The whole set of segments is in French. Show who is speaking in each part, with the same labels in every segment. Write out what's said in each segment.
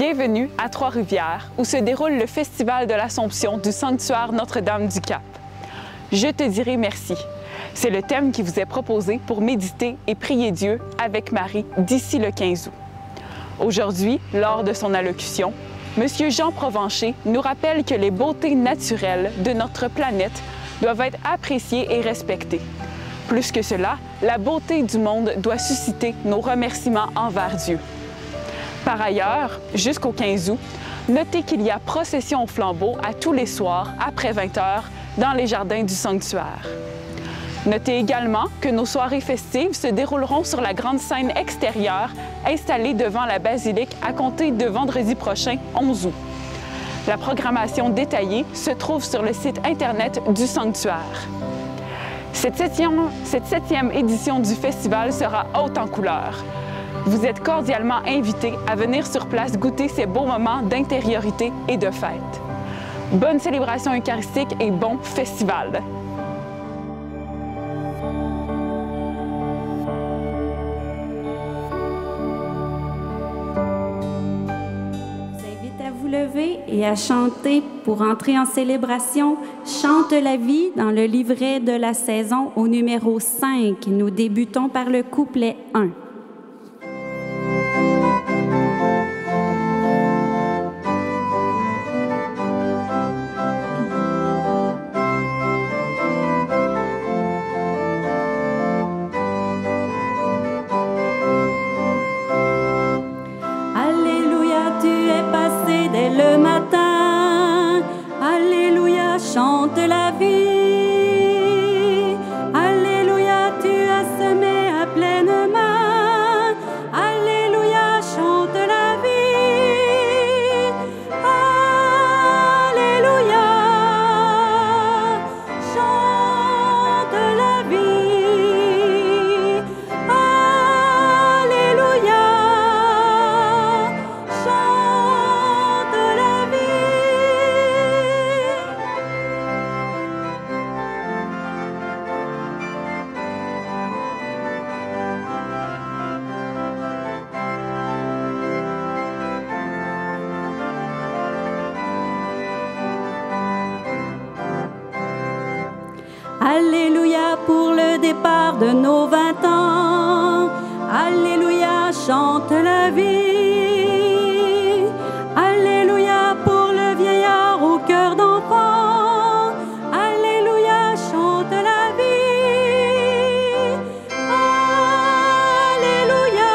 Speaker 1: Bienvenue à Trois-Rivières, où se déroule le Festival de l'Assomption du Sanctuaire Notre-Dame-du-Cap. Je te dirai merci. C'est le thème qui vous est proposé pour méditer et prier Dieu avec Marie d'ici le 15 août. Aujourd'hui, lors de son allocution, M. Jean Provencher nous rappelle que les beautés naturelles de notre planète doivent être appréciées et respectées. Plus que cela, la beauté du monde doit susciter nos remerciements envers Dieu. Par ailleurs, jusqu'au 15 août, notez qu'il y a procession au flambeau à tous les soirs après 20 heures dans les jardins du sanctuaire. Notez également que nos soirées festives se dérouleront sur la grande scène extérieure installée devant la basilique à compter de vendredi prochain, 11 août. La programmation détaillée se trouve sur le site Internet du sanctuaire. Cette septième édition du festival sera haute en couleurs. Vous êtes cordialement invités à venir sur place goûter ces beaux moments d'intériorité et de fête. Bonne célébration eucharistique et bon festival!
Speaker 2: Lever et à chanter pour entrer en célébration Chante la vie dans le livret de la saison au numéro 5. Nous débutons par le couplet 1. Le matin, Alléluia, chante la vie. Alléluia, tu as semé à pleine main. Alléluia, chante la vie. Alléluia, chante la vie. Alléluia. Alléluia pour le départ de nos 20 ans. Alléluia, chante la vie. Alléluia pour le vieillard au cœur d'enfant. Alléluia, chante la vie. Alléluia,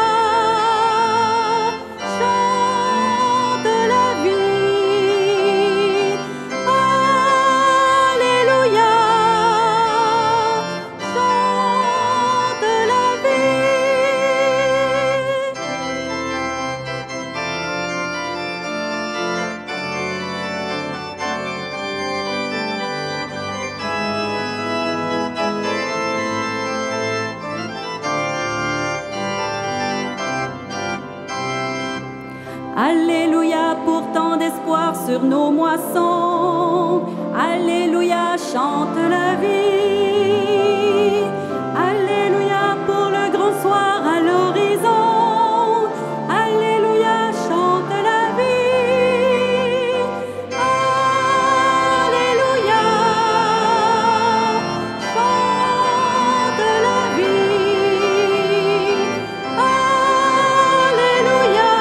Speaker 2: chante la vie. Alléluia. Alléluia pour tant d'espoir sur nos moissons. Alléluia, chante la vie. Alléluia pour le grand soir à l'horizon. Alléluia, chante la vie. Alléluia, chante la vie. Alléluia.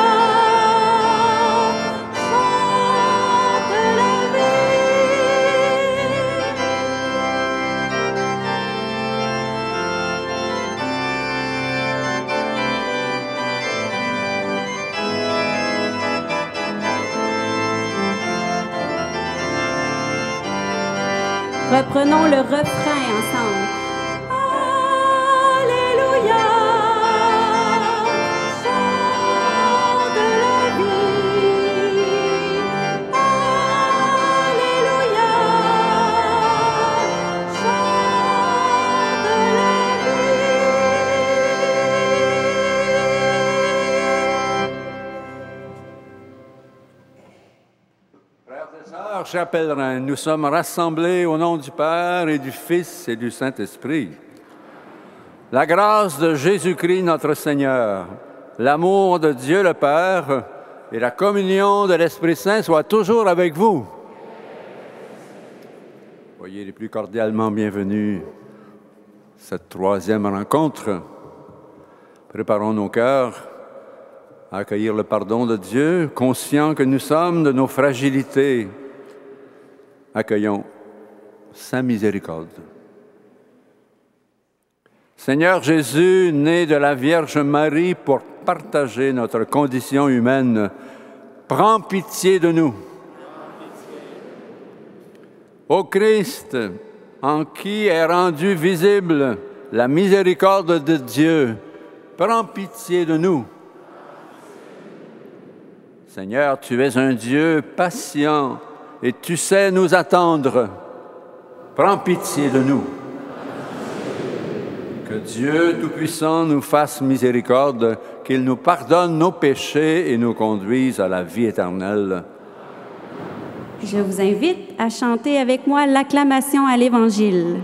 Speaker 2: Reprenons le refrain ensemble. Alléluia, chante la vie. Alléluia, chante la
Speaker 3: Frères et sœurs, chers pèlerins, nous sommes rassemblés au nom du Père et du Fils et du Saint-Esprit. La grâce de Jésus-Christ notre Seigneur, l'amour de Dieu le Père et la communion de l'Esprit Saint soit toujours avec vous. Soyez les plus cordialement bienvenus à cette troisième rencontre. Préparons nos cœurs à accueillir le pardon de Dieu, conscients que nous sommes de nos fragilités. Accueillons sa miséricorde. Seigneur Jésus, né de la Vierge Marie pour partager notre condition humaine, prends pitié de nous. Ô Christ, en qui est rendue visible la miséricorde de Dieu, prends pitié de nous. Seigneur, tu es un Dieu patient et tu sais nous attendre. Prends pitié de nous. Que Dieu Tout-Puissant nous fasse miséricorde, qu'il nous pardonne nos péchés et nous conduise à la vie éternelle.
Speaker 2: Je vous invite à chanter avec moi l'acclamation à l'Évangile.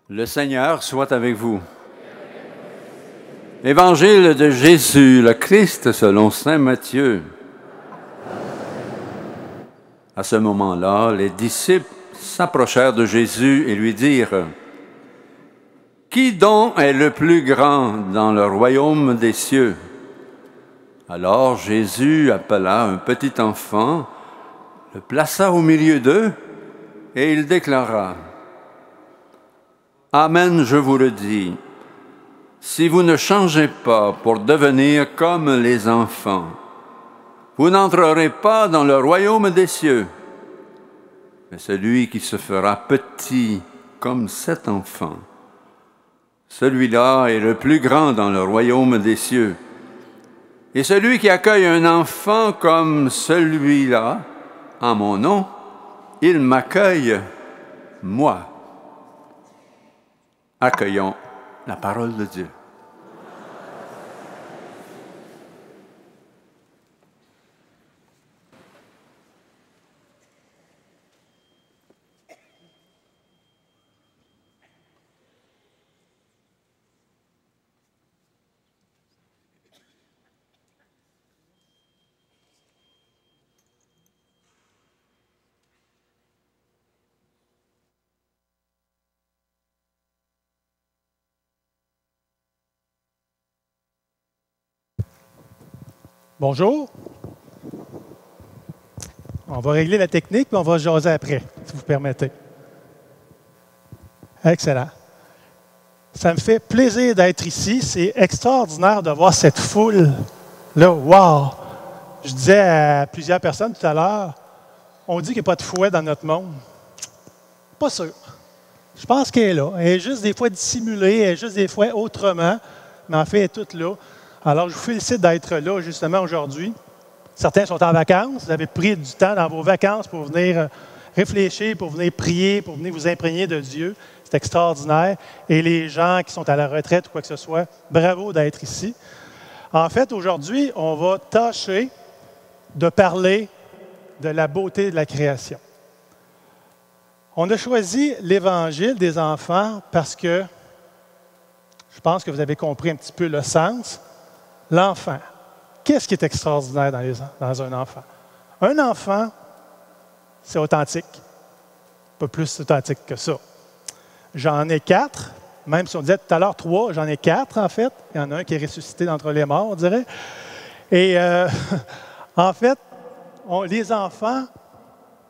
Speaker 3: Le Seigneur soit avec vous. Évangile de Jésus, le Christ selon saint Matthieu. À ce moment-là, les disciples s'approchèrent de Jésus et lui dirent: « Qui donc est le plus grand dans le royaume des cieux? » Alors Jésus appela un petit enfant, le plaça au milieu d'eux et il déclara: « Amen, je vous le dis, si vous ne changez pas pour devenir comme les enfants, vous n'entrerez pas dans le royaume des cieux. Mais celui qui se fera petit comme cet enfant, celui-là est le plus grand dans le royaume des cieux. Et celui qui accueille un enfant comme celui-là, en mon nom, il m'accueille, moi. » Accueillons la parole de Dieu.
Speaker 4: Bonjour. On va régler la technique, mais on va jaser après, si vous permettez. Excellent. Ça me fait plaisir d'être ici. C'est extraordinaire de voir cette foule-là. Wow! Je disais à plusieurs personnes tout à l'heure, on dit qu'il n'y a pas de fouet dans notre monde. Pas sûr. Je pense qu'elle est là. Elle est juste des fois dissimulée, elle est juste des fois autrement, mais en fait, elle est toute là. Alors, je vous félicite d'être là, justement, aujourd'hui. Certains sont en vacances. Vous avez pris du temps dans vos vacances pour venir réfléchir, pour venir prier, pour venir vous imprégner de Dieu. C'est extraordinaire. Et les gens qui sont à la retraite ou quoi que ce soit, bravo d'être ici. En fait, aujourd'hui, on va tâcher de parler de la beauté de la création. On a choisi l'Évangile des enfants parce que je pense que vous avez compris un petit peu le sens. L'enfant. Qu'est-ce qui est extraordinaire dans un enfant? Un enfant, c'est authentique. Pas plus authentique que ça. J'en ai 4, même si on disait tout à l'heure 3, j'en ai 4 en fait. Il y en a un qui est ressuscité d'entre les morts, on dirait. Et en fait, les enfants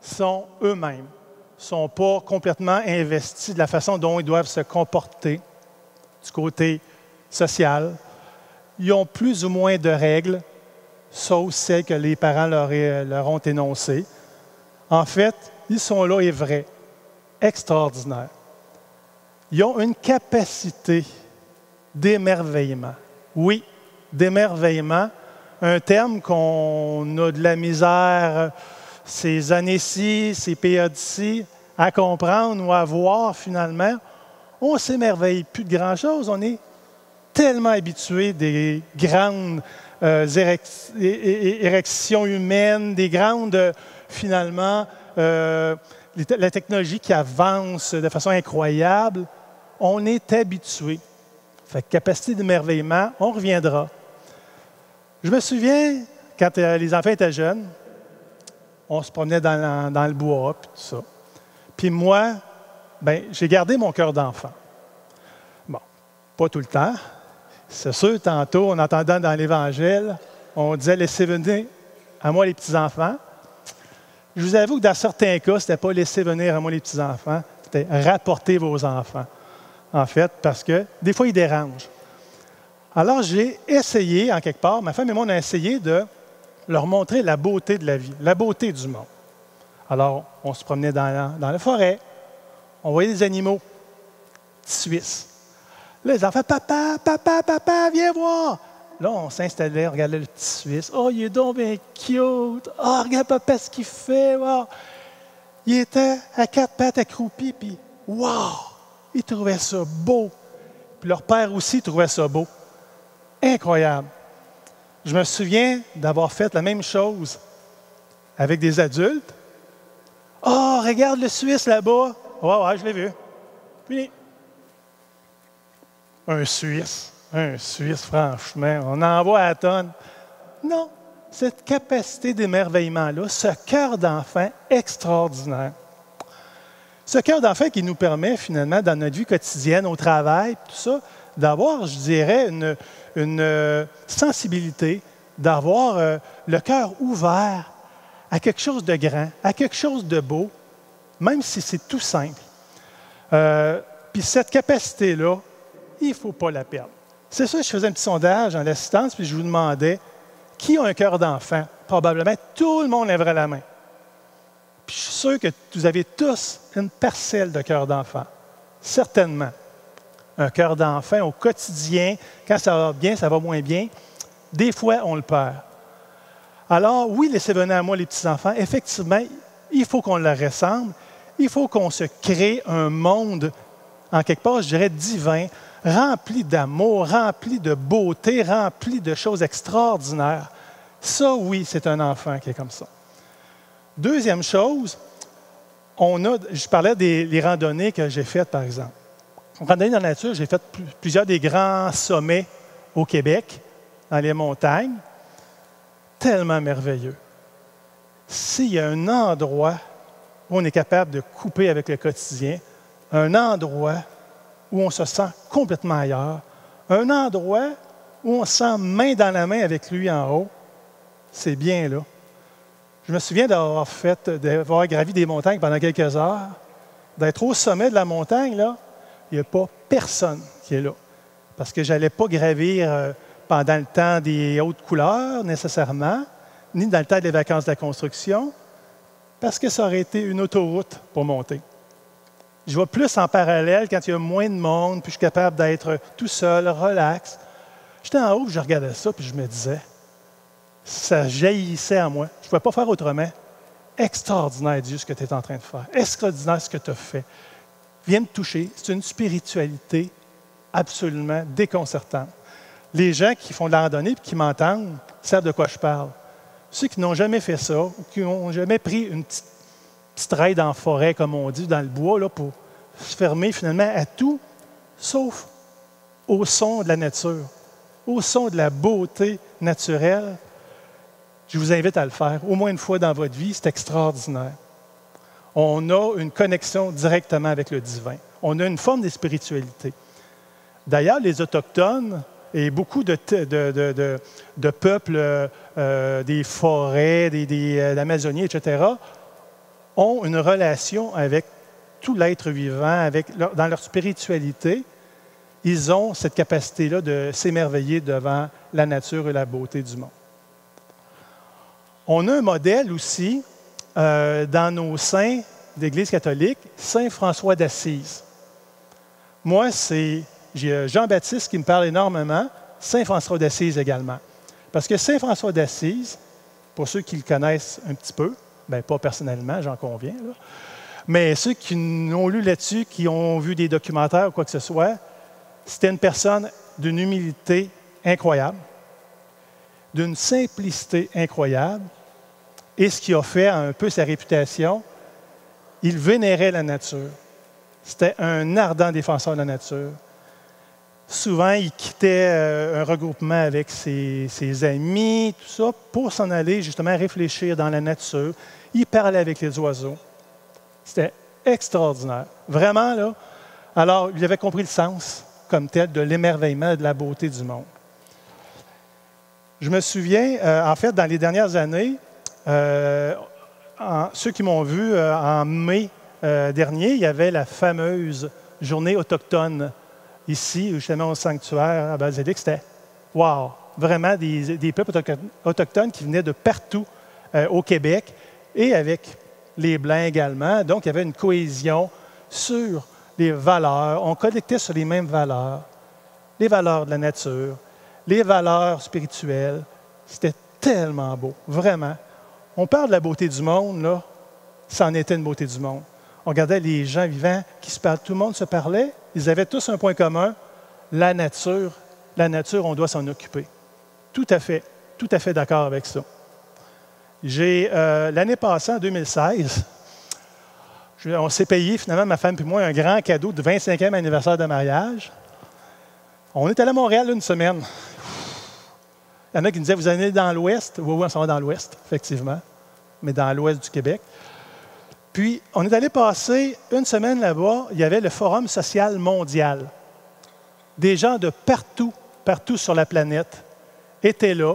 Speaker 4: sont eux-mêmes, sont pas complètement investis de la façon dont ils doivent se comporter du côté social. Ils ont plus ou moins de règles, sauf celles que les parents leur ont énoncées. En fait, ils sont là et vrais, extraordinaires. Ils ont une capacité d'émerveillement. Oui, d'émerveillement, un terme qu'on a de la misère ces années-ci, ces périodes-ci, à comprendre ou à voir finalement. On ne s'émerveille plus de grand-chose. On est tellement habitué des grandes érections humaines, des grandes, finalement, la technologie qui avance de façon incroyable. On est habitué. Fait que capacité d'émerveillement, on reviendra. Je me souviens, quand les enfants étaient jeunes, on se promenait dans le bois, puis tout ça. Puis moi, j'ai gardé mon cœur d'enfant. Bon, pas tout le temps. C'est sûr, tantôt, en entendant dans l'Évangile, on disait « Laissez venir à moi les petits-enfants ». Je vous avoue que dans certains cas, ce n'était pas « Laissez venir à moi les petits-enfants », c'était « Rapportez vos enfants », en fait, parce que des fois, ils dérangent. Alors, j'ai essayé, en quelque part, ma femme et moi, on a essayé de leur montrer la beauté de la vie, la beauté du monde. Alors, on se promenait dans la forêt, on voyait des animaux, petits Suisses. Là, les enfants, papa, papa, papa, viens voir. Là, on s'installait, on regardait le petit Suisse. Oh, il est donc bien cute. Oh, regarde papa ce qu'il fait. Wow. Il était à quatre pattes accroupi, puis wow, il trouvait ça beau. Puis leur père aussi trouvait ça beau. Incroyable. Je me souviens d'avoir fait la même chose avec des adultes. Oh, regarde le Suisse là-bas. Ouais, je l'ai vu. Fini. Un Suisse, franchement, on en voit à la tonne. Non, cette capacité d'émerveillement-là, ce cœur d'enfant extraordinaire. Ce cœur d'enfant qui nous permet finalement, dans notre vie quotidienne, au travail, tout ça, d'avoir, je dirais, une sensibilité, d'avoir le cœur ouvert à quelque chose de grand, à quelque chose de beau, même si c'est tout simple. Puis cette capacité-là, il ne faut pas la perdre. C'est ça, je faisais un petit sondage en l'assistance, puis je vous demandais, qui a un cœur d'enfant? Probablement, tout le monde lèverait la main. Puis je suis sûr que vous avez tous une parcelle de cœur d'enfant. Certainement. Un cœur d'enfant au quotidien, quand ça va bien, ça va moins bien. Des fois, on le perd. Alors, oui, laissez venir à moi les petits-enfants. Effectivement, il faut qu'on leur ressemble. Il faut qu'on se crée un monde, en quelque part, je dirais, divin, rempli d'amour, rempli de beauté, rempli de choses extraordinaires. Ça, oui, c'est un enfant qui est comme ça. Deuxième chose, je parlais des randonnées que j'ai faites, par exemple. En randonnée dans la nature, j'ai fait plusieurs des grands sommets au Québec, dans les montagnes. Tellement merveilleux. S'il y a un endroit où on est capable de couper avec le quotidien, un endroit où on se sent complètement ailleurs, un endroit où on se sent main dans la main avec lui en haut, c'est bien là. Je me souviens d'avoir gravi des montagnes pendant quelques heures, d'être au sommet de la montagne, là, il n'y a pas personne qui est là. Parce que je n'allais pas gravir pendant le temps des hautes couleurs, nécessairement, ni dans le temps des vacances de la construction, parce que ça aurait été une autoroute pour monter. Je vais plus en parallèle quand il y a moins de monde, puis je suis capable d'être tout seul, relax. J'étais en haut, je regardais ça, puis je me disais, ça jaillissait en moi. Je ne pouvais pas faire autrement. Extraordinaire, Dieu, ce que tu es en train de faire. Extraordinaire, ce que tu as fait. Viens me toucher. C'est une spiritualité absolument déconcertante. Les gens qui font de la randonnée et qui m'entendent savent de quoi je parle. Ceux qui n'ont jamais fait ça, ou qui n'ont jamais pris une petite raide en forêt, comme on dit, dans le bois, là, pour se fermer finalement à tout, sauf au son de la nature, au son de la beauté naturelle, je vous invite à le faire, au moins une fois dans votre vie, c'est extraordinaire. On a une connexion directement avec le divin. On a une forme de spiritualité. D'ailleurs, les Autochtones et beaucoup de peuples des forêts, de l'Amazonie, etc., ont une relation avec tout l'être vivant, dans leur spiritualité. Ils ont cette capacité-là de s'émerveiller devant la nature et la beauté du monde. On a un modèle aussi dans nos saints d'Église catholique, Saint François d'Assise. Moi, j'ai Jean-Baptiste qui me parle énormément, Saint François d'Assise également. Parce que Saint François d'Assise, pour ceux qui le connaissent un petit peu, bien pas personnellement, j'en conviens, là, mais ceux qui ont lu là-dessus, qui ont vu des documentaires ou quoi que ce soit, c'était une personne d'une humilité incroyable, d'une simplicité incroyable, et ce qui a fait un peu sa réputation, il vénérait la nature. C'était un ardent défenseur de la nature. Souvent, il quittait un regroupement avec ses amis, tout ça, pour s'en aller justement réfléchir dans la nature. Il parlait avec les oiseaux. C'était extraordinaire. Vraiment, là. Alors, il avait compris le sens, comme tel, de l'émerveillement et de la beauté du monde. Je me souviens, en fait, dans les dernières années, ceux qui m'ont vu en mai dernier, il y avait la fameuse journée autochtone ici, justement au sanctuaire à Basilique. C'était wow! Vraiment des peuples autochtones qui venaient de partout au Québec et avec les Blancs également. Donc, il y avait une cohésion sur les valeurs. On connectait sur les mêmes valeurs. Les valeurs de la nature, les valeurs spirituelles. C'était tellement beau, vraiment. On parle de la beauté du monde, là. Ça en était une beauté du monde. On regardait les gens vivants qui se parlent. Tout le monde se parlait. Ils avaient tous un point commun. La nature. La nature, on doit s'en occuper. Tout à fait d'accord avec ça. J'ai, l'année passée, en 2016, on s'est payé, finalement, ma femme et moi, un grand cadeau de 25e anniversaire de mariage. On est allé à Montréal une semaine. Il y en a qui me disaient, vous allez dans l'Ouest? Oui, on s'en va dans l'Ouest, effectivement, mais dans l'Ouest du Québec. Puis, on est allé passer une semaine là-bas. Il y avait le Forum social mondial. Des gens de partout sur la planète étaient là,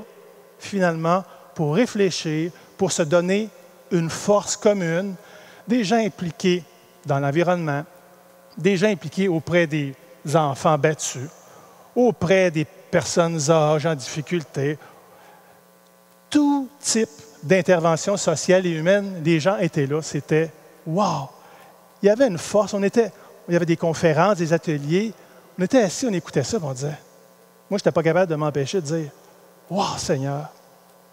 Speaker 4: finalement, pour réfléchir, pour se donner une force commune. Des gens impliqués dans l'environnement, des gens impliqués auprès des enfants battus, auprès des personnes âgées en difficulté. Tout type d'intervention sociale et humaine, les gens étaient là. C'était « wow ». Il y avait une force. Il y avait des conférences, des ateliers. On était assis, on écoutait ça, on disait « moi, je n'étais pas capable de m'empêcher de dire « wow, Seigneur,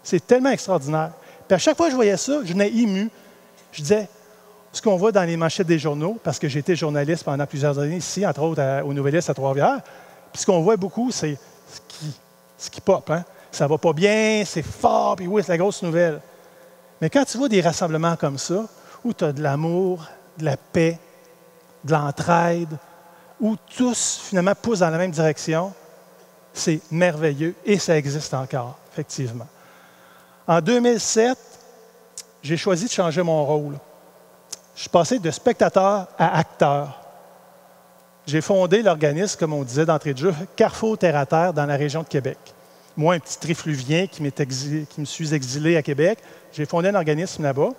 Speaker 4: c'est tellement extraordinaire ». Puis à chaque fois que je voyais ça, je venais ému. Je disais « ce qu'on voit dans les manchettes des journaux, parce que j'ai été journaliste pendant plusieurs années ici, entre autres au Nouvelliste à Trois-Rivières, puis ce qu'on voit beaucoup, c'est ce qui pop, hein? Ça va pas bien, c'est fort, puis oui, c'est la grosse nouvelle. Mais quand tu vois des rassemblements comme ça, où tu as de l'amour, de la paix, de l'entraide, où tous, finalement, poussent dans la même direction, c'est merveilleux et ça existe encore, effectivement. En 2007, j'ai choisi de changer mon rôle. Je suis passé de spectateur à acteur. J'ai fondé l'organisme, comme on disait d'entrée de jeu, Carrefour Terre à Terre dans la région de Québec. Moi, un petit trifluvien qui me suis exilé à Québec, j'ai fondé un organisme là-bas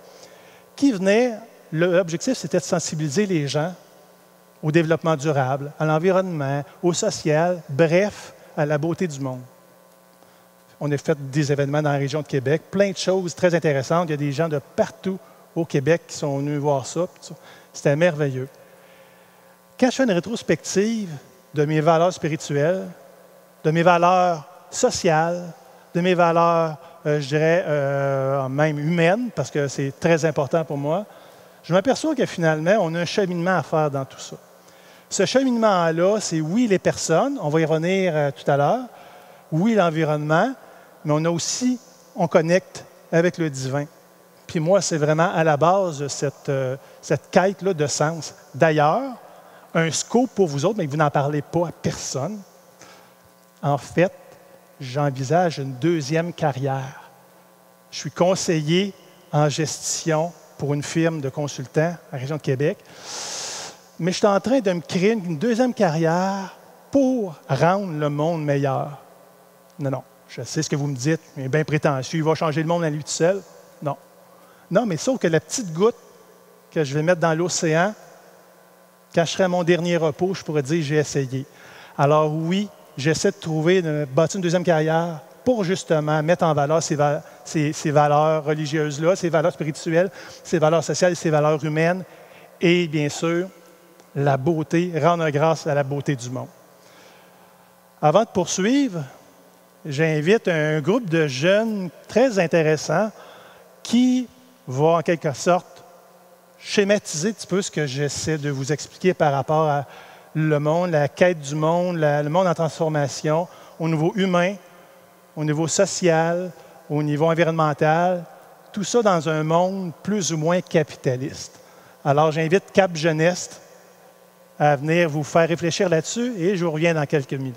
Speaker 4: qui venait, l'objectif, c'était de sensibiliser les gens au développement durable, à l'environnement, au social, bref, à la beauté du monde. On a fait des événements dans la région de Québec, plein de choses très intéressantes. Il y a des gens de partout au Québec qui sont venus voir ça. C'était merveilleux. Quand je fais une rétrospective de mes valeurs spirituelles, de mes valeurs sociales, de mes valeurs, je dirais, même humaines, parce que c'est très important pour moi, je m'aperçois que finalement, on a un cheminement à faire dans tout ça. Ce cheminement-là, c'est oui les personnes, on va y revenir tout à l'heure, oui l'environnement, mais on connecte avec le divin. Puis moi, c'est vraiment à la base de cette quête-là de sens. D'ailleurs, un scoop pour vous autres, mais vous n'en parlez pas à personne. En fait, j'envisage une deuxième carrière. Je suis conseiller en gestion pour une firme de consultants à la région de Québec. Mais je suis en train de me créer une deuxième carrière pour rendre le monde meilleur. Non, je sais ce que vous me dites, mais bien prétentieux, il va changer le monde à lui tout seul. Non. Non, mais sauf que la petite goutte que je vais mettre dans l'océan, quand je serai à mon dernier repos, je pourrais dire j'ai essayé. Alors oui, j'essaie de bâtir une deuxième carrière pour justement mettre en valeur ces valeurs religieuses-là, ces valeurs spirituelles, ces valeurs sociales, ces valeurs humaines et bien sûr, la beauté, rendre grâce à la beauté du monde. Avant de poursuivre, j'invite un groupe de jeunes très intéressants qui va en quelque sorte schématiser un petit peu ce que j'essaie de vous expliquer par rapport à le monde, la quête du monde, le monde en transformation au niveau humain, au niveau social, au niveau environnemental, tout ça dans un monde plus ou moins capitaliste. Alors, j'invite Cap Jeunesse à venir vous faire réfléchir là-dessus et je vous reviens dans quelques minutes.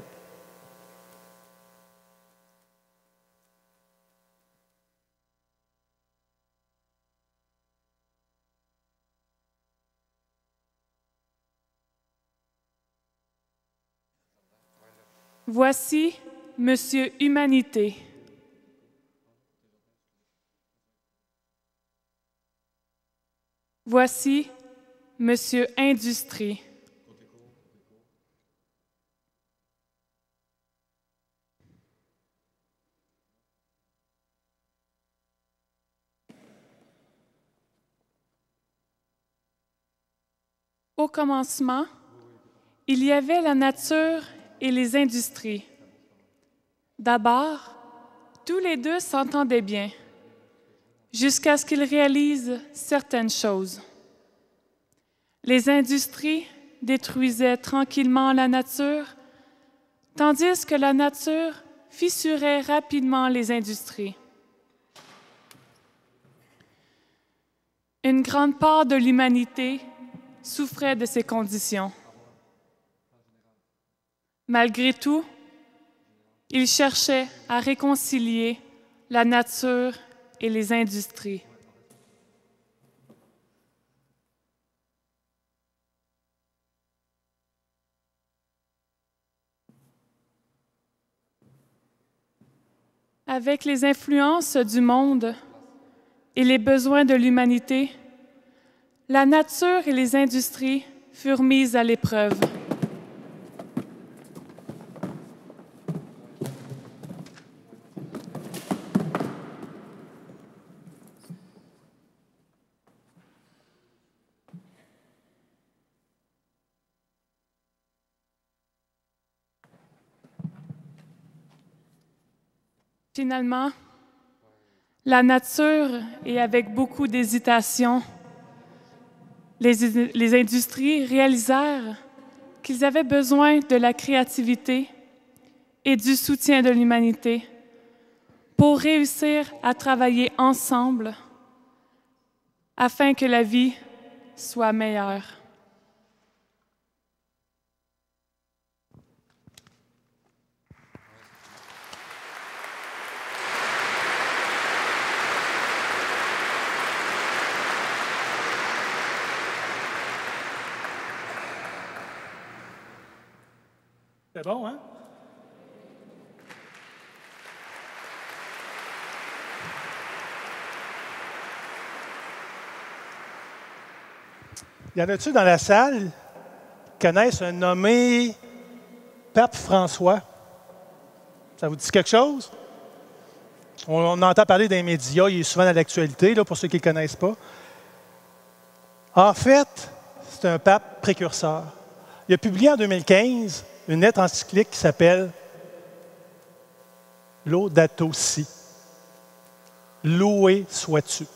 Speaker 5: Voici Monsieur Humanité. Voici Monsieur Industrie. Au commencement, il y avait la nature et les industries. D'abord, tous les deux s'entendaient bien, jusqu'à ce qu'ils réalisent certaines choses. Les industries détruisaient tranquillement la nature, tandis que la nature fissurait rapidement les industries. Une grande part de l'humanité souffrait de ces conditions. Malgré tout, ils cherchaient à réconcilier la nature et les industries. Avec les influences du monde et les besoins de l'humanité, la nature et les industries furent mises à l'épreuve. Finalement, la nature, et avec beaucoup d'hésitation, les industries réalisèrent qu'ils avaient besoin de la créativité et du soutien de l'humanité pour réussir à travailler ensemble afin que la vie soit meilleure.
Speaker 4: C'est bon, hein? Y en a-tu dans la salle qui connaissent un nommé Pape François? Ça vous dit quelque chose? On entend parler des médias, il est souvent dans l'actualité, là, pour ceux qui ne le connaissent pas. En fait, c'est un pape précurseur. Il a publié en 2015 une lettre encyclique qui s'appelle Laudato Si. Loué sois-tu.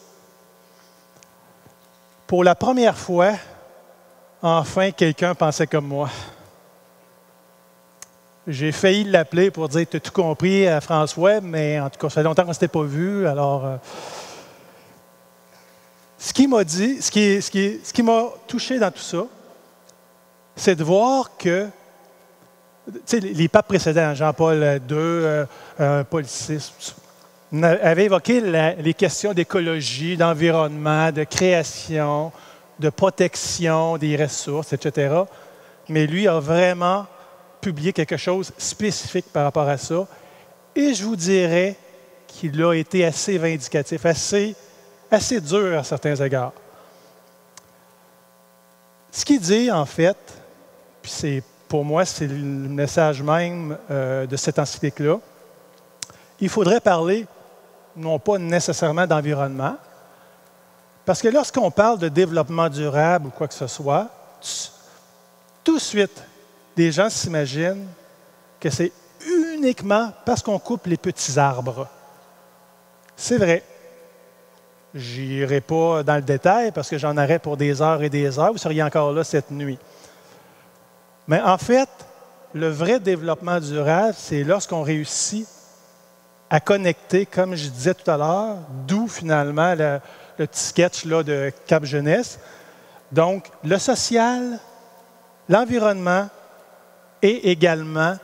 Speaker 4: Pour la première fois, enfin, quelqu'un pensait comme moi. J'ai failli l'appeler pour dire « Tu as tout compris à François », mais en tout cas, ça fait longtemps qu'on ne s'était pas vu, alors... Ce qu'il m'a dit, ce qui m'a touché dans tout ça, c'est de voir que, tu sais, les papes précédents, Jean-Paul II, Paul VI, avaient évoqué les questions d'écologie, d'environnement, de création, de protection des ressources, etc. Mais lui a vraiment publié quelque chose de spécifique par rapport à ça. Et je vous dirais qu'il a été assez vindicatif, assez dur à certains égards. Ce qu'il dit, en fait, puis pour moi, c'est le message même de cette encyclique-là, il faudrait parler, non pas nécessairement d'environnement, parce que lorsqu'on parle de développement durable ou quoi que ce soit, tout de suite, des gens s'imaginent que c'est uniquement parce qu'on coupe les petits arbres. C'est vrai. Je n'irai pas dans le détail parce que j'en aurais pour des heures et des heures. Vous seriez encore là cette nuit. Mais en fait, le vrai développement durable, c'est lorsqu'on réussit à connecter, comme je disais tout à l'heure, d'où finalement le petit sketch là, de Cap Jeunesse. Donc, le social, l'environnement et également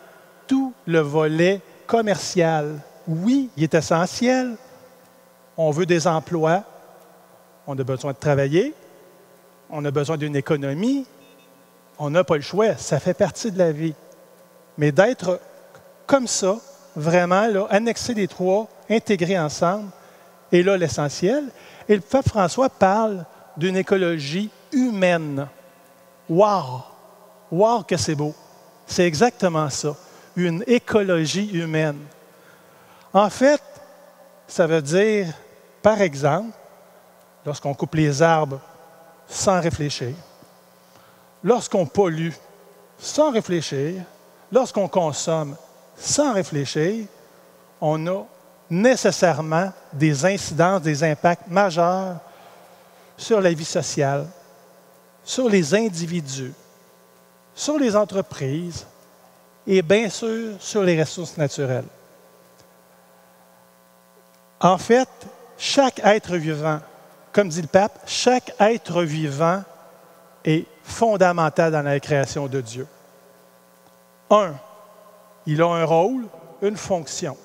Speaker 4: tout le volet commercial. Oui, il est essentiel. On veut des emplois, on a besoin de travailler, on a besoin d'une économie, on n'a pas le choix, ça fait partie de la vie. Mais d'être comme ça, vraiment, là, annexer les trois, intégrés ensemble, est là l'essentiel. Et le pape François parle d'une écologie humaine. Wow! Wow que c'est beau! C'est exactement ça, une écologie humaine. En fait, ça veut dire, par exemple, lorsqu'on coupe les arbres sans réfléchir, lorsqu'on pollue sans réfléchir, lorsqu'on consomme sans réfléchir, on a nécessairement des incidences, des impacts majeurs sur la vie sociale, sur les individus, sur les entreprises et bien sûr sur les ressources naturelles. En fait, chaque être vivant, comme dit le pape, chaque être vivant est fondamental dans la création de Dieu. Il a un rôle, une fonction.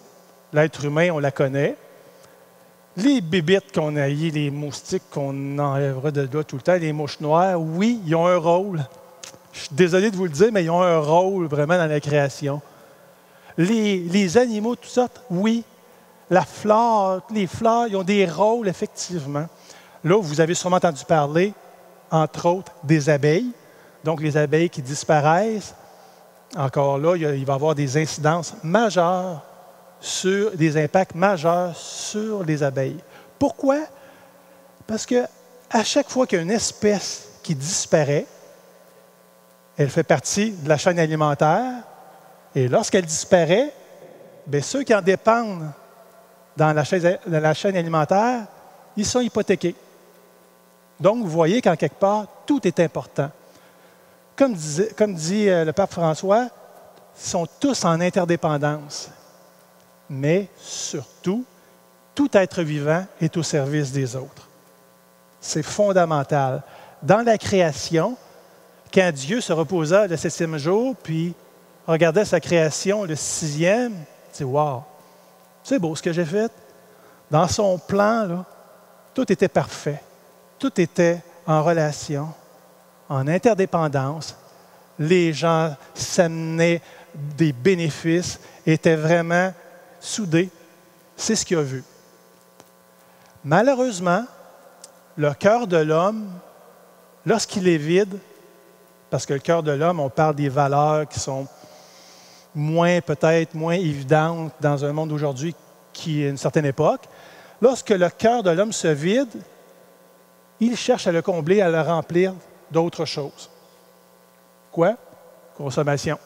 Speaker 4: L'être humain, on la connaît. Les bébites qu'on haït, les moustiques qu'on enlèvera de là tout le temps, les mouches noires, oui, ils ont un rôle. Je suis désolé de vous le dire, mais ils ont un rôle vraiment dans la création. Les animaux, toutes sortes, oui. La flore, les fleurs, ils ont des rôles, effectivement. Là, vous avez sûrement entendu parler, entre autres, des abeilles. Donc, les abeilles qui disparaissent. Encore là, il va y avoir des incidences majeures des impacts majeurs sur les abeilles. Pourquoi? Parce qu'à chaque fois qu'il y a une espèce qui disparaît, elle fait partie de la chaîne alimentaire, et lorsqu'elle disparaît, bien, ceux qui en dépendent dans la chaîne alimentaire, ils sont hypothéqués. Donc, vous voyez qu'en quelque part, tout est important. Comme dit le pape François, ils sont tous en interdépendance. Mais surtout, tout être vivant est au service des autres. C'est fondamental. Dans la création, quand Dieu se reposa le 7e jour, puis regardait sa création le 6e, il dit « Wow, c'est beau ce que j'ai fait. » Dans son plan, là, tout était parfait. Tout était en relation, en interdépendance. Les gens s'amenaient des bénéfices, étaient vraiment soudés. C'est ce qu'il a vu. Malheureusement, le cœur de l'homme, lorsqu'il est vide, parce que le cœur de l'homme, on parle des valeurs qui sont peut-être moins évidentes dans un monde d'aujourd'hui qui est une certaine époque. Lorsque le cœur de l'homme se vide, il cherche à le combler, à le remplir d'autres choses. Quoi? Consommation.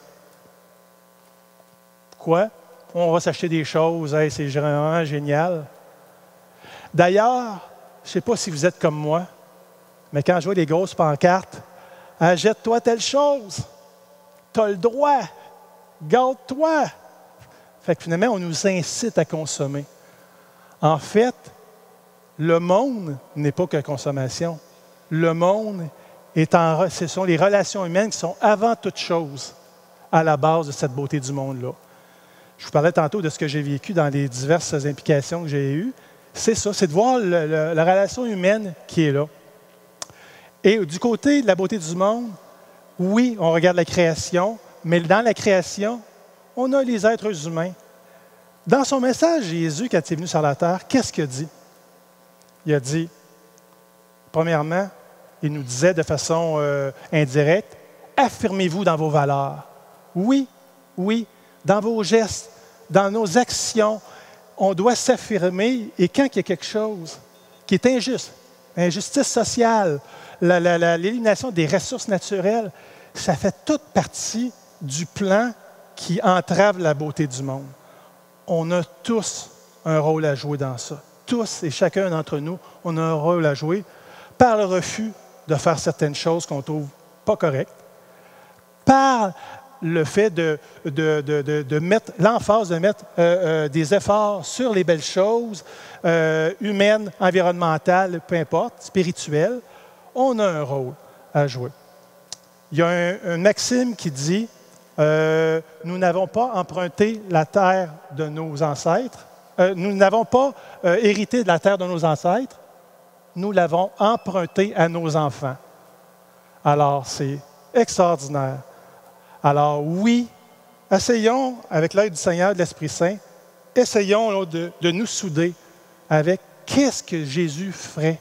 Speaker 4: Quoi? On va s'acheter des choses, hey, c'est vraiment génial. D'ailleurs, je ne sais pas si vous êtes comme moi, mais quand je vois les grosses pancartes, « Achète-toi telle chose, tu as le droit, garde-toi ». Fait que finalement, on nous incite à consommer. En fait, le monde n'est pas que consommation. Le monde ce sont les relations humaines qui sont avant toute chose à la base de cette beauté du monde-là. Je vous parlais tantôt de ce que j'ai vécu dans les diverses implications que j'ai eues. C'est ça, c'est de voir la relation humaine qui est là. Et du côté de la beauté du monde, oui, on regarde la création, mais dans la création, on a les êtres humains. Dans son message, Jésus, quand il est venu sur la terre, qu'est-ce qu'il a dit? Il a dit, premièrement, il nous disait de façon indirecte, affirmez-vous dans vos valeurs. Oui, oui, dans vos gestes, dans nos actions, on doit s'affirmer. Et quand il y a quelque chose qui est injuste, injustice sociale, l'élimination des ressources naturelles, ça fait toute partie du plan qui entrave la beauté du monde. On a tous un rôle à jouer dans ça. Tous et chacun d'entre nous, on a un rôle à jouer par le refus de faire certaines choses qu'on ne trouve pas correctes, par le fait de mettre l'emphase, de mettre des efforts sur les belles choses humaines, environnementales, peu importe, spirituelles. On a un rôle à jouer. Il y a une maxime qui dit nous n'avons pas emprunté la terre de nos ancêtres, nous n'avons pas hérité de la terre de nos ancêtres, nous l'avons empruntée à nos enfants. Alors, c'est extraordinaire. Alors oui, essayons, avec l'aide du Seigneur, de l'Esprit Saint, essayons de nous souder avec qu'est-ce que Jésus ferait,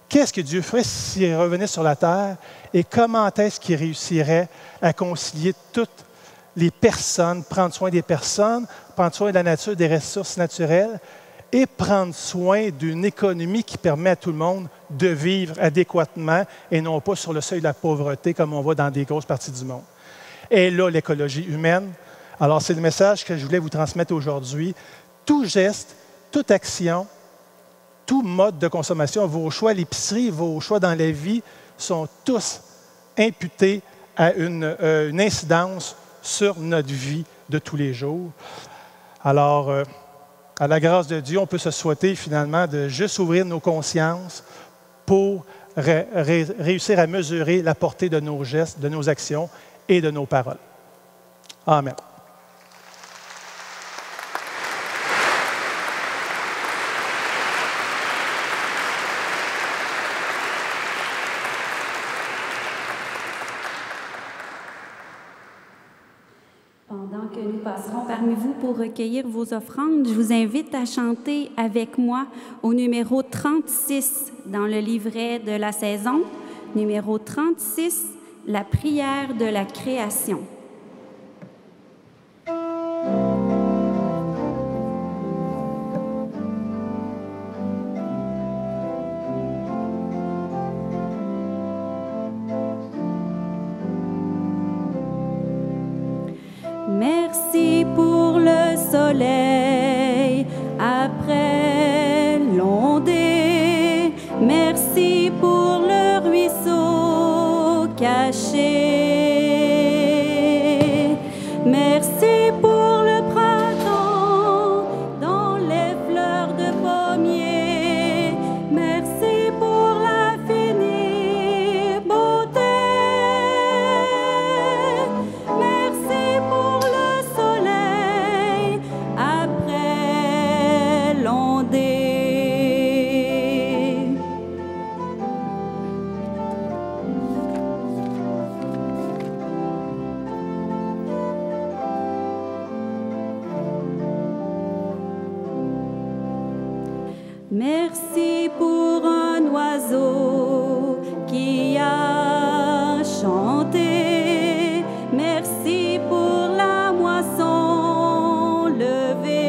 Speaker 4: qu'est-ce que Dieu ferait s'il revenait sur la terre et comment est-ce qu'il réussirait à concilier toutes les personnes, prendre soin des personnes, prendre soin de la nature, des ressources naturelles et prendre soin d'une économie qui permet à tout le monde de vivre adéquatement et non pas sur le seuil de la pauvreté comme on voit dans des grosses parties du monde. Et là, l'écologie humaine. Alors, c'est le message que je voulais vous transmettre aujourd'hui. Tout geste, toute action, tout mode de consommation, vos choix à l'épicerie, vos choix dans la vie sont tous imputés à une incidence sur notre vie de tous les jours. Alors, à la grâce de Dieu, on peut se souhaiter finalement de juste ouvrir nos consciences pour réussir à mesurer la portée de nos gestes, de nos actions et de nos paroles. Amen.
Speaker 2: Pendant que nous passerons parmi vous pour recueillir vos offrandes, je vous invite à chanter avec moi au numéro 36 dans le livret de la saison, numéro 36, la prière de la création. Merci pour le soleil après l'ondée. Merci pour le ruisseau caché. Merci pour le printemps dans les fleurs de pommier. Merci pour l'infinie beauté. Merci pour le soleil après l'ondée. Merci pour un oiseau qui a chanté. Merci pour la moisson levée.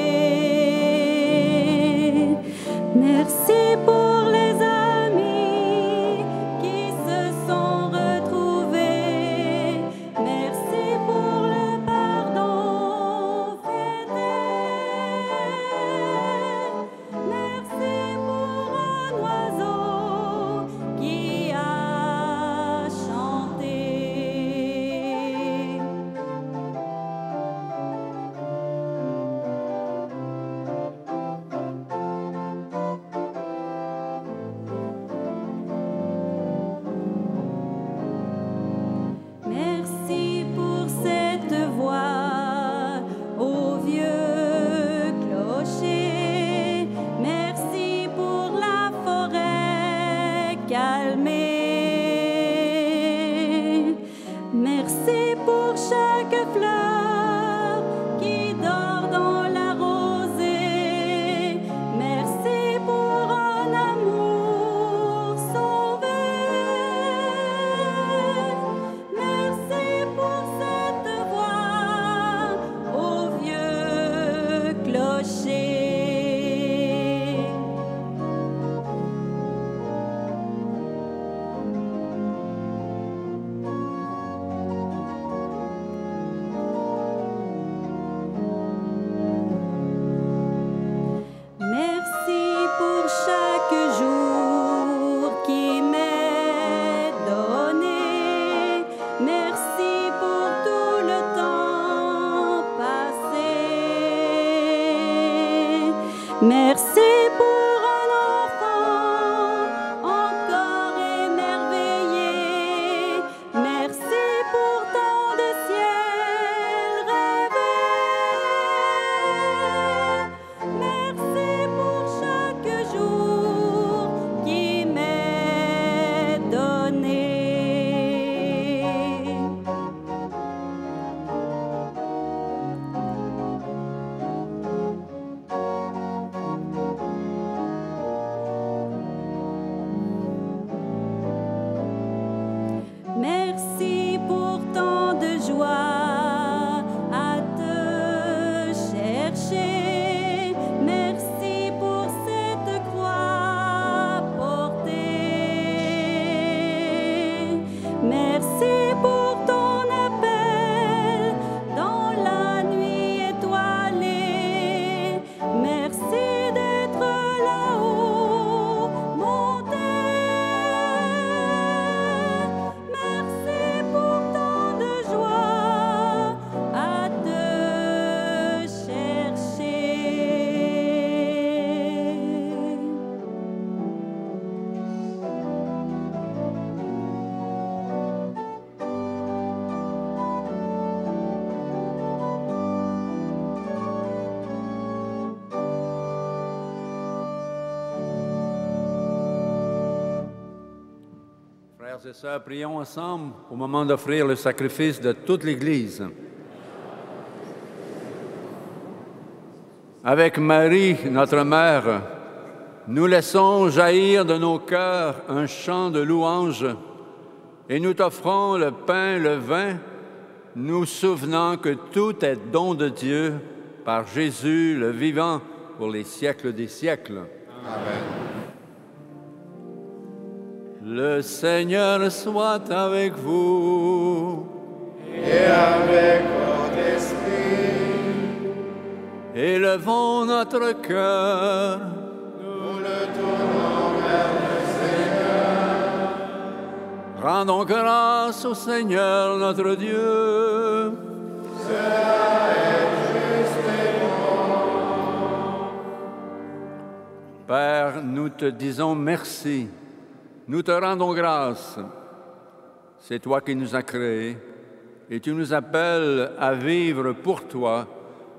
Speaker 2: Merci pour les amis qui se sont retrouvés. Merci pour le pardon fêté. Merci pour un oiseau qui a chanté. Merci pour un enfant encore émerveillé. Merci pour tant de ciel rêvé. Merci pour chaque jour qui m'est donné. Merci pour tant de joie à te chercher. Merci pour cette croix portée. Merci pour ton appel dans la nuit étoilée. Merci d'être là-haut monté. Merci pour tant de joie à te chercher.
Speaker 3: Frères et sœurs, prions ensemble au moment d'offrir le sacrifice de toute l'Église. Avec Marie, notre Mère, nous laissons jaillir de nos cœurs un chant de louange et nous t'offrons le pain, le vin, nous souvenant que tout est don de Dieu par Jésus, le vivant, pour les siècles des siècles. Amen. Le Seigneur soit avec vous.
Speaker 6: Et avec votre esprit,
Speaker 3: Élevons notre cœur.
Speaker 6: nous le tournons vers le Seigneur.
Speaker 3: Rendons grâce au Seigneur notre Dieu.
Speaker 6: Cela est juste et bon.
Speaker 3: Père, nous te disons merci. Nous te rendons grâce. C'est toi qui nous as créés et tu nous appelles à vivre pour toi,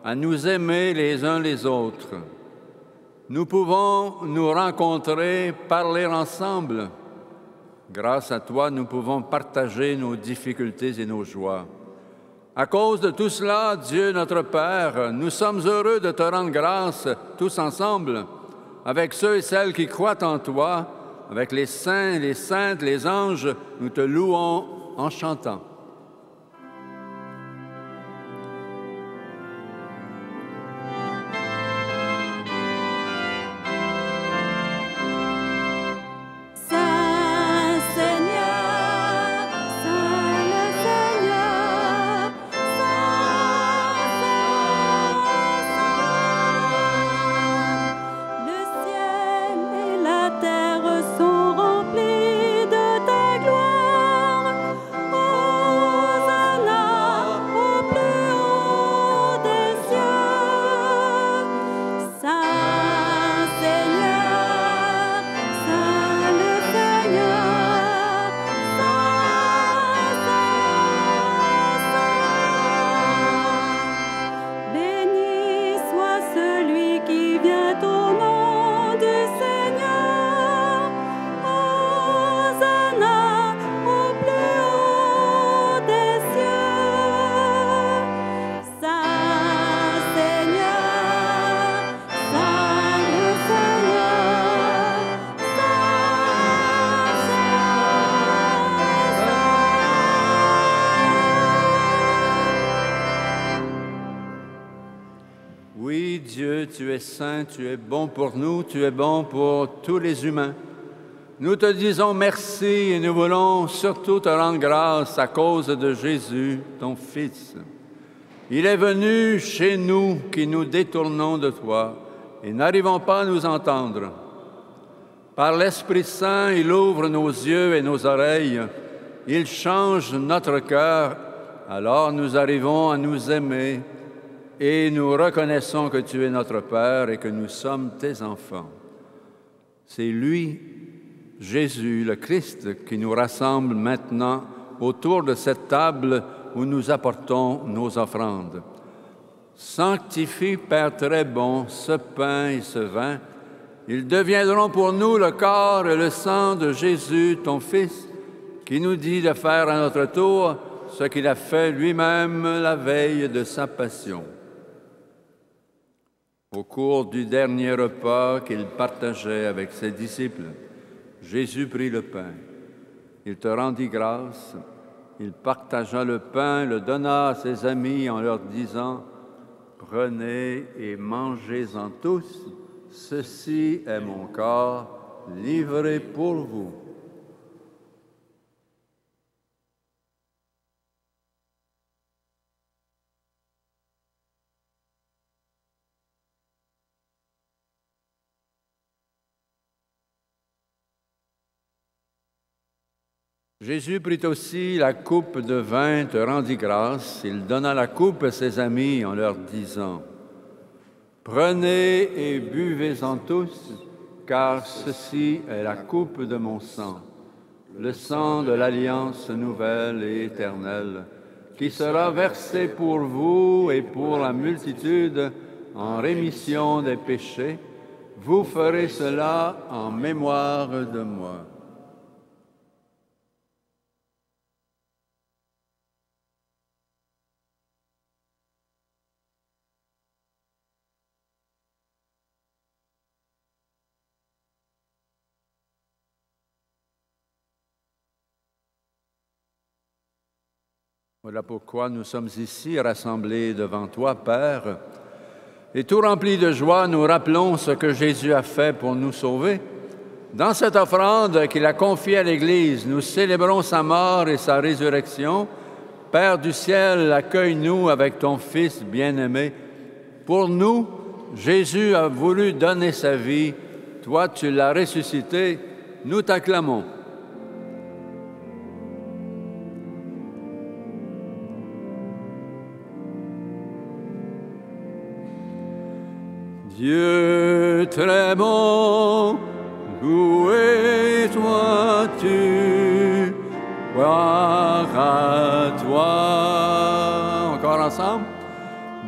Speaker 3: à nous aimer les uns les autres. Nous pouvons nous rencontrer, parler ensemble. Grâce à toi, nous pouvons partager nos difficultés et nos joies. À cause de tout cela, Dieu notre Père, nous sommes heureux de te rendre grâce tous ensemble, avec ceux et celles qui croient en toi, avec les saints, les saintes, les anges, nous te louons en chantant.
Speaker 2: Saint Seigneur, Saint le Seigneur, Saint, le ciel et la terre sont remplis de ta gloire. Hosanna au plus haut des cieux. Saint Seigneur, Saint le Seigneur, Saint, béni soit celui qui vient au nom du Seigneur. Hosanna au plus haut des cieux. Saint Seigneur, Saint le Seigneur,
Speaker 3: Oui, Dieu, tu es saint, tu es bon pour nous, tu es bon pour tous les humains. Nous te disons merci et nous voulons surtout te rendre grâce à cause de Jésus, ton Fils. Il est venu chez nous qui nous détournons de toi et n'arrivons pas à nous entendre. Par l'Esprit Saint, il ouvre nos yeux et nos oreilles. Il change notre cœur. Alors nous arrivons à nous aimer. et nous reconnaissons que tu es notre Père et que nous sommes tes enfants. C'est lui, Jésus, le Christ, qui nous rassemble maintenant autour de cette table où nous apportons nos offrandes. Sanctifie, Père très bon, ce pain et ce vin. Ils deviendront pour nous le corps et le sang de Jésus, ton Fils, qui nous dit de faire à notre tour ce qu'il a fait lui-même la veille de sa passion. Au cours du dernier repas qu'il partageait avec ses disciples, Jésus prit le pain. Il te rendit grâce. Il partagea le pain, le donna à ses amis en leur disant « Prenez et mangez-en tous, ceci est mon corps livré pour vous. » Jésus prit aussi la coupe de vin, te rendit grâce. Il donna la coupe à ses amis en leur disant « Prenez et buvez-en tous, car ceci est la coupe de mon sang, le sang de l'alliance nouvelle et éternelle, qui sera versé pour vous et pour la multitude en rémission des péchés. Vous ferez cela en mémoire de moi. » Voilà pourquoi nous sommes ici rassemblés devant toi, Père, et tout remplis de joie, nous rappelons ce que Jésus a fait pour nous sauver. Dans cette offrande qu'il a confiée à l'Église, nous célébrons sa mort et sa résurrection. Père du ciel, accueille-nous avec ton Fils bien-aimé. Pour nous, Jésus a voulu donner sa vie. Toi, tu l'as ressuscité. Nous t'acclamons. Dieu très bon, loué sois-tu, gloire à toi. Encore ensemble.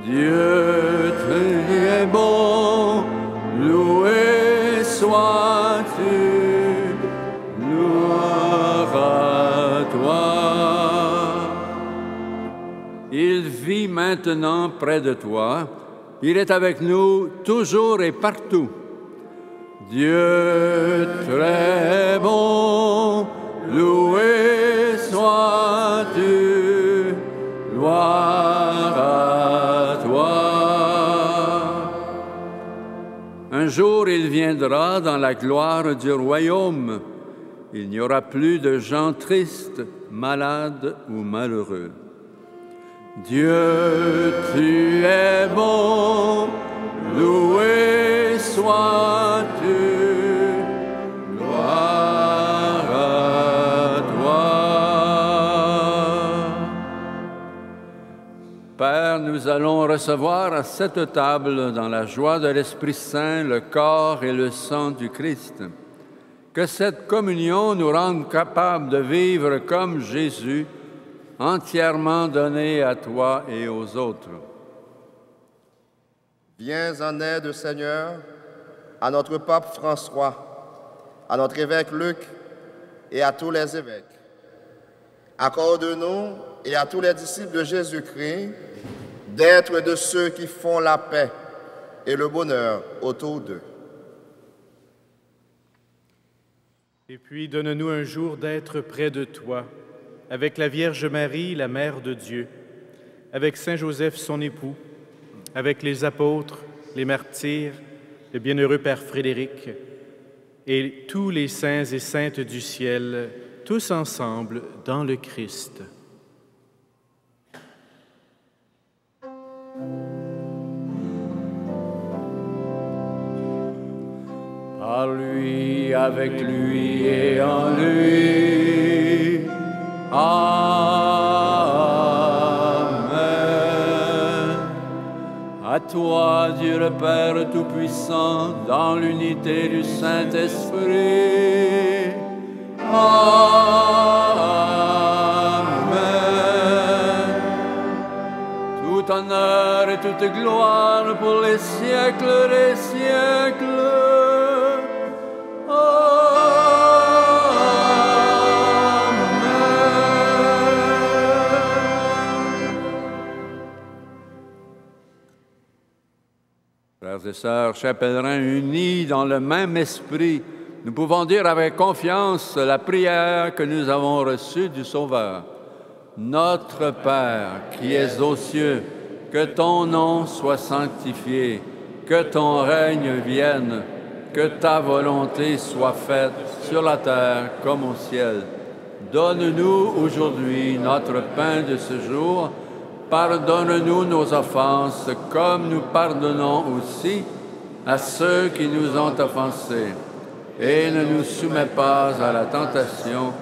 Speaker 3: Dieu très bon, loué sois-tu, gloire à toi. Il vit maintenant près de toi. Il est avec nous toujours et partout. Dieu très bon, loué sois-tu, gloire à toi. Un jour, il viendra dans la gloire du royaume. Il n'y aura plus de gens tristes, malades ou malheureux. Dieu, tu es bon, loué sois-tu, gloire à toi. Père, nous allons recevoir à cette table, dans la joie de l'Esprit Saint, le corps et le sang du Christ. Que cette communion nous rende capables de vivre comme Jésus, entièrement donné à toi et aux autres.
Speaker 6: Viens en aide, Seigneur, à notre pape François, à notre évêque Luc et à tous les évêques. Accorde-nous et à tous les disciples de Jésus-Christ d'être de ceux qui font la paix et le bonheur autour d'eux.
Speaker 7: Et puis, donne-nous un jour d'être près de toi, avec la Vierge Marie, la Mère de Dieu, avec Saint Joseph, son époux, avec les apôtres, les martyrs, le bienheureux Père Frédéric, et tous les saints et saintes du ciel, tous ensemble dans le Christ.
Speaker 3: Par lui, avec lui et en lui. Amen. toi, Dieu le Père Tout-Puissant, dans l'unité du Saint-Esprit. Amen. Tout honneur et toute gloire pour les siècles des siècles. Frères et sœurs, chers pèlerins unis dans le même esprit, nous pouvons dire avec confiance la prière que nous avons reçue du Sauveur. Notre Père qui es aux cieux, que ton nom soit sanctifié, que ton règne vienne, que ta volonté soit faite sur la terre comme au ciel. Donne-nous aujourd'hui notre pain de ce jour. Pardonne-nous nos offenses, comme nous pardonnons aussi à ceux qui nous ont offensés. Et ne nous soumets pas à la tentation,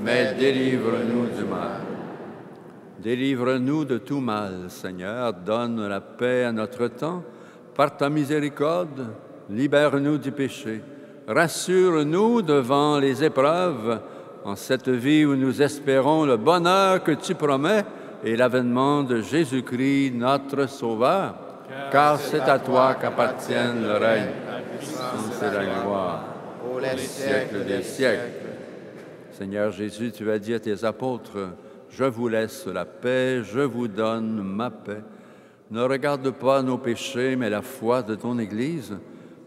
Speaker 3: mais délivre-nous du mal. Délivre-nous de tout mal, Seigneur. Donne la paix à notre temps. Par ta miséricorde, libère-nous du péché. Rassure-nous devant les épreuves, en cette vie où nous espérons le bonheur que tu promets, et l'avènement de Jésus-Christ, notre Sauveur, car c'est à toi qu'appartiennent le règne, la puissance et la gloire, pour les siècles des siècles. Seigneur Jésus, tu as dit à tes apôtres, « Je vous laisse la paix, je vous donne ma paix. Ne regarde pas nos péchés, mais la foi de ton Église.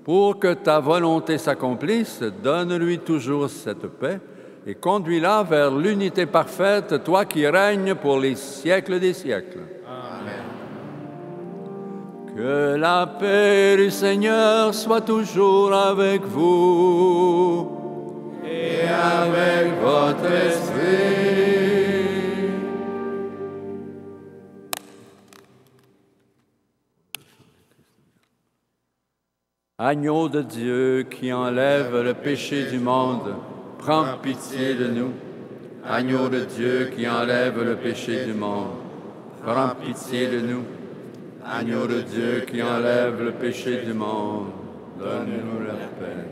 Speaker 3: Pour que ta volonté s'accomplisse, donne-lui toujours cette paix, et conduis-la vers l'unité parfaite, toi qui règnes pour les siècles des siècles. » Amen. Que la paix du Seigneur soit toujours avec vous et avec votre esprit. Agneau de Dieu qui enlève le péché du monde, prends pitié de nous. Agneau de Dieu qui enlève le péché du monde, prends pitié de nous. Agneau de Dieu qui enlève le péché du monde, donne-nous la paix.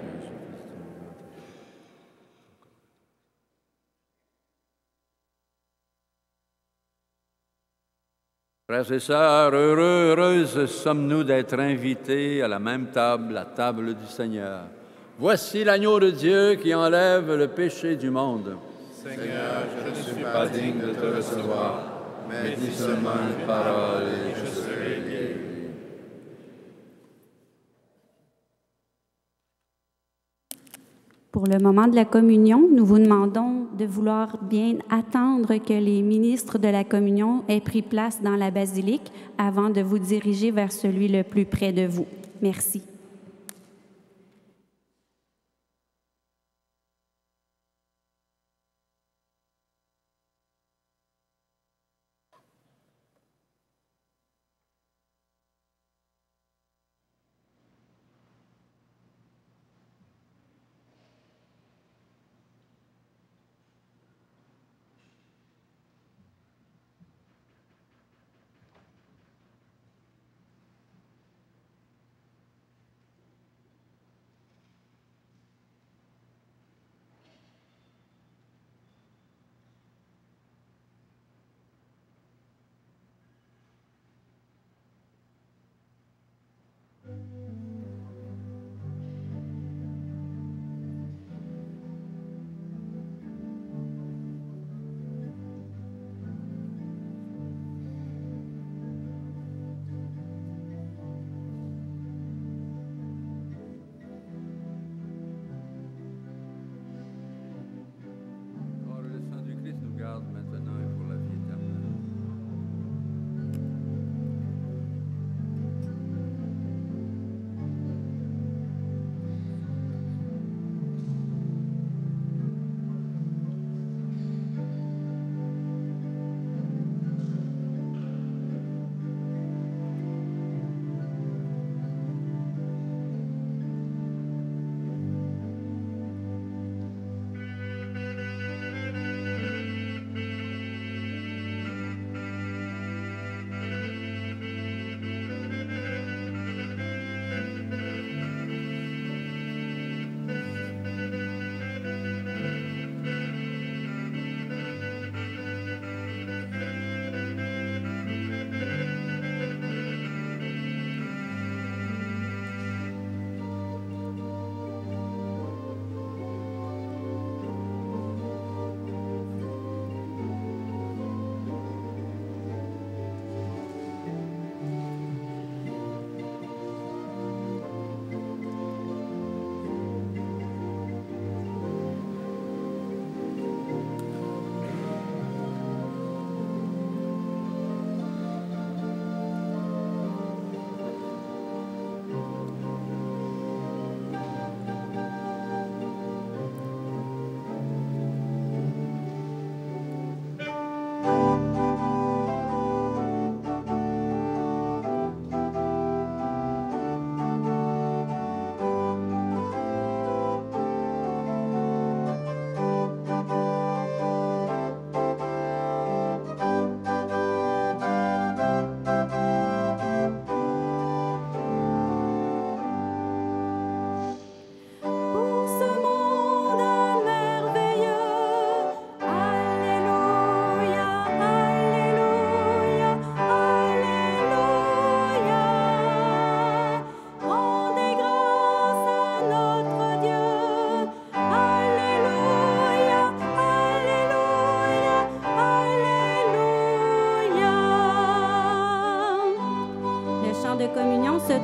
Speaker 3: Frères et sœurs, heureuses sommes-nous d'être invités à la même table, la table du Seigneur. Voici l'agneau de Dieu qui enlève le péché du monde.
Speaker 6: Seigneur, je ne suis pas digne de te recevoir, mais dis seulement une parole et je serai guéri.
Speaker 2: Pour le moment de la communion, nous vous demandons de vouloir bien attendre que les ministres de la communion aient pris place dans la basilique avant de vous diriger vers celui le plus près de vous. Merci.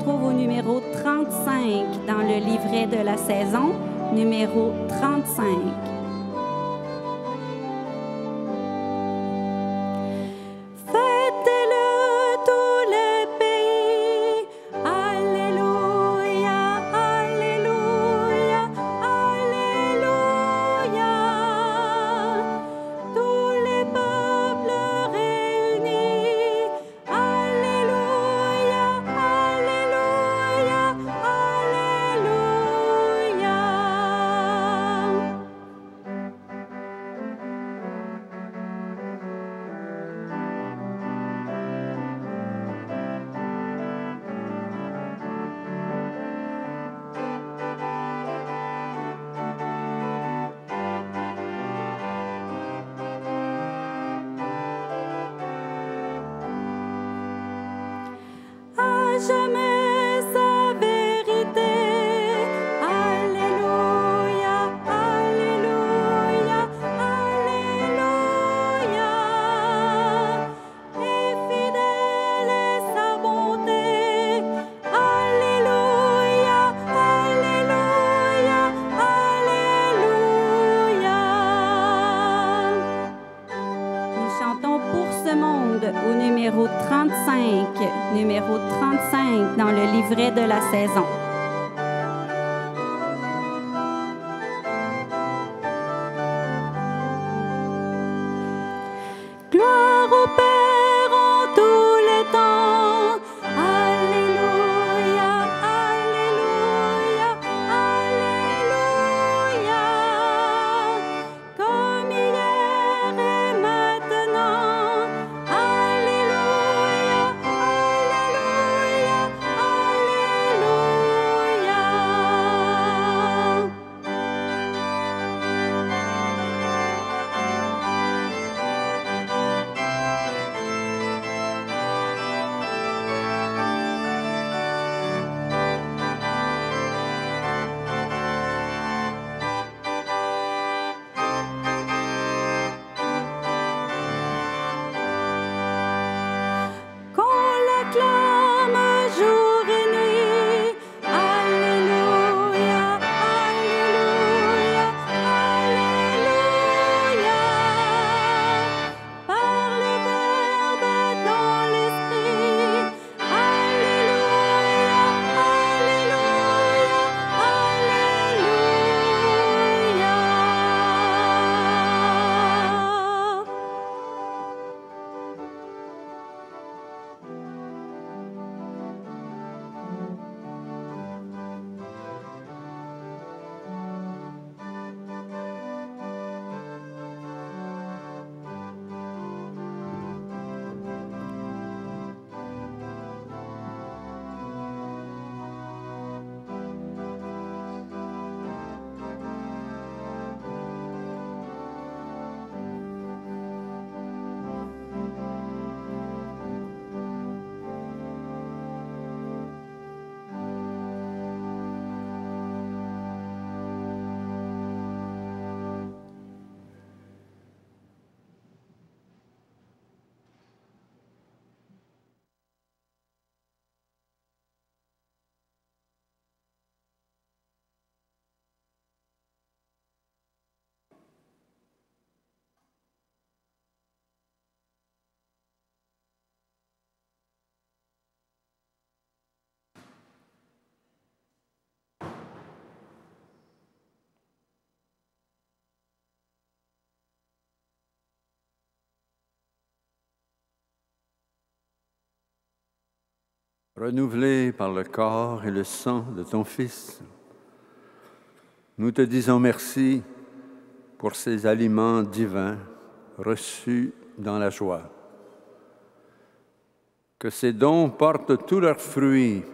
Speaker 2: retrouve au numéro 35 dans le livret de la saison, numéro 35. Jamais sa vérité. Alléluia, alléluia, alléluia. Et fidèle est sa bonté. Alléluia, alléluia, alléluia. Nous chantons Pour ce monde au numéro 35. Numéro 35 dans le livret de la saison. Gloire au Père en tous les temps. Alléluia, alléluia, alléluia. Comme hier et maintenant. Alléluia, alléluia, qu'on l'acclame jour et nuit. Alléluia, alléluia, alléluia. Par le Verbe dans l'Esprit. Alléluia, alléluia, alléluia.
Speaker 3: Renouvelé par le corps et le sang de ton Fils, nous te disons merci pour ces aliments divins reçus dans la joie. Que ces dons portent tous leurs fruits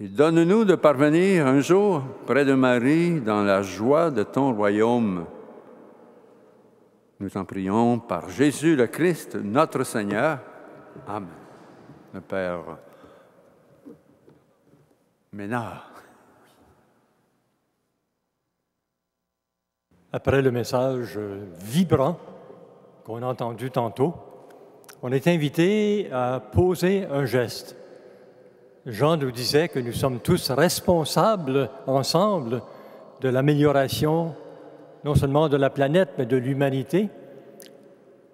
Speaker 3: et donne-nous de parvenir un jour près de Marie dans la joie de ton royaume. Nous t'en prions par Jésus le Christ, notre Seigneur. Amen. Le Père Ménard.
Speaker 8: Après le message vibrant qu'on a entendu tantôt, on est invité à poser un geste. Jean nous disait que nous sommes tous responsables ensemble de l'amélioration non seulement de la planète, mais de l'humanité.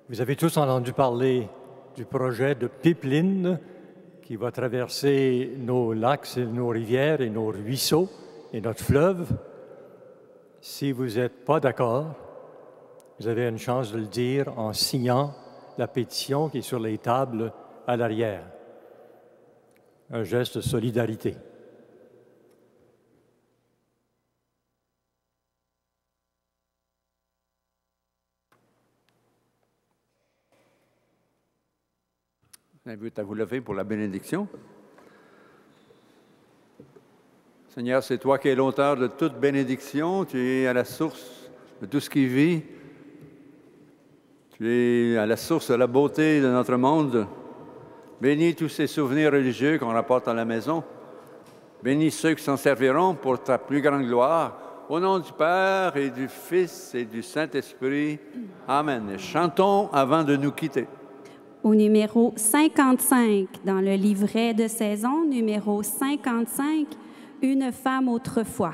Speaker 8: Vous avez tous entendu parler du projet de pipeline qui va traverser nos lacs, nos rivières et nos ruisseaux et notre fleuve. Si vous n'êtes pas d'accord, vous avez une chance de le dire en signant la pétition qui est sur les tables à l'arrière. Un geste de solidarité.
Speaker 3: Je vous invite à vous lever pour la bénédiction. Seigneur, c'est toi qui es l'auteur de toute bénédiction. Tu es à la source de tout ce qui vit. Tu es à la source de la beauté de notre monde. Bénis tous ces souvenirs religieux qu'on rapporte à la maison. Bénis ceux qui s'en serviront pour ta plus grande gloire. Au nom du Père et du Fils et du Saint-Esprit. Amen. Et chantons avant de nous quitter.
Speaker 2: Au numéro 55, dans le livret de saison, numéro 55, Une femme autrefois.